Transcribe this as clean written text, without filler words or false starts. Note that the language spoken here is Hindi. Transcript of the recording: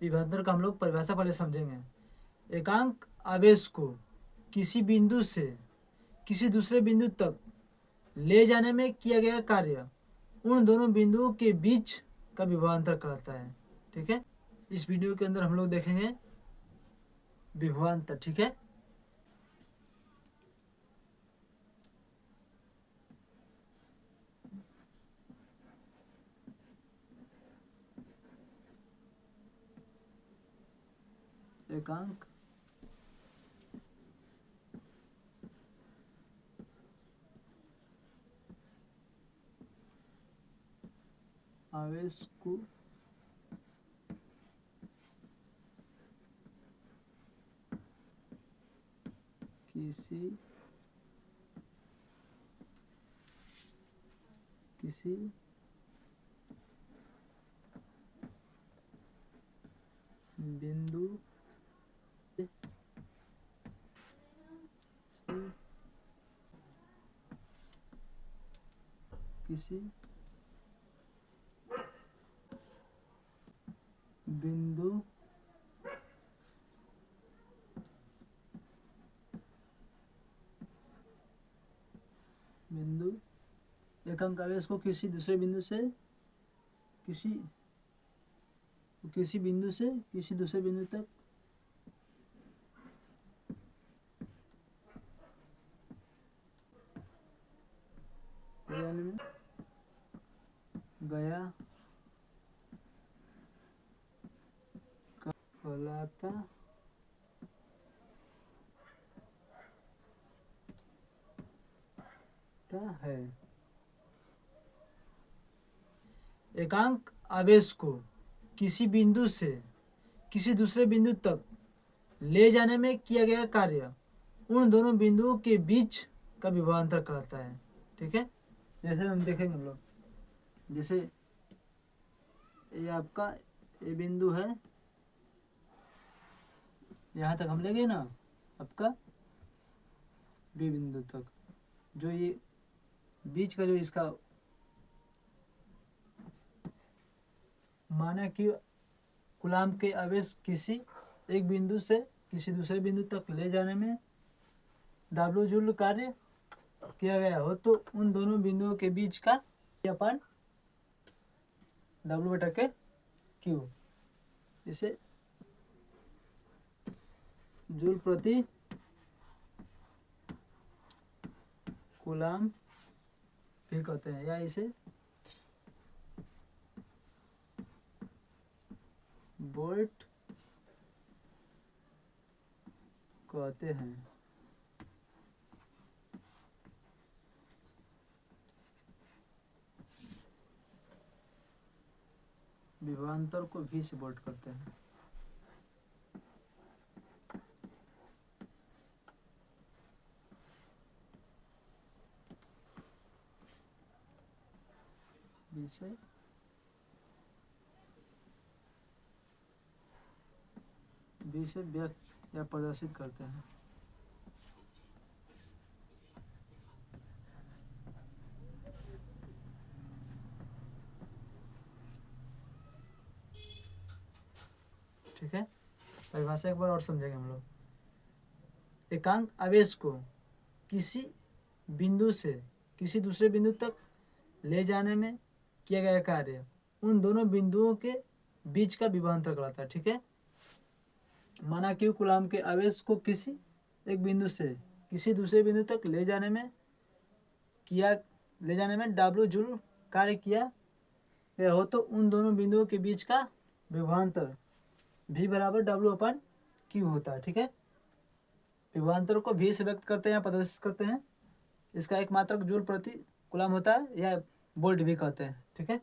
विभवांतर का हम लोग परिभाषा पहले समझेंगे। एकांक आवेश को किसी बिंदु से किसी दूसरे बिंदु तक ले जाने में किया गया कार्य उन दोनों बिंदुओं के बीच का विभवांतर कहलाता है। ठीक है, इस वीडियो के अंदर हम लोग देखेंगे विभवांतर। ठीक है, एकांक आवेश को किसी बिंदु किसी बिंदु एकांक आवेश को किसी दूसरे बिंदु से किसी बिंदु से किसी दूसरे बिंदु तक ले जाने में गया कहलाता है। एकांक आवेश को किसी बिंदु से किसी दूसरे बिंदु तक ले जाने में किया गया कार्य उन दोनों बिंदुओं के बीच का विभवांतर कहलाता है। ठीक है, जैसे हम देखेंगे हम लोग, जैसे ये आपका ए बिंदु है, यहाँ तक हम ले गए ना आपका बी बिंदु तक, जो ये बीच का जो इसका माना कि कूलाम के आवेश किसी एक बिंदु से किसी दूसरे बिंदु तक ले जाने में W जूल कार्य किया गया हो तो उन दोनों बिंदुओं के बीच का अपन W/Q, इसे जूल प्रति कूलाम भी कहते हैं, या इसे वोल्ट कहते हैं। विभवांतर को V से वोल्ट करते हैं। V से व्यक्त या प्रदर्शित करते हैं। ठीक है, परिभाषा एक बार और समझेंगे हम लोग। एकांक आवेश को किसी बिंदु से किसी दूसरे बिंदु तक ले जाने में किया गया कार्य उन दोनों बिंदुओं के बीच का विभवांतर कहलाता है। ठीक है, माना कि कूलाम के आवेश को किसी एक बिंदु से किसी दूसरे बिंदु तक ले जाने में W जूल कार्य किया गया हो तो उन दोनों बिंदुओं के बीच का विभवांतर V = W/Q होता है। ठीक है, विभवांतर को V से व्यक्त करते हैं या प्रदर्शित करते हैं। इसका एक मात्रक जूल प्रति कूलाम होता है या वोल्ट भी कहते हैं। ठीक है।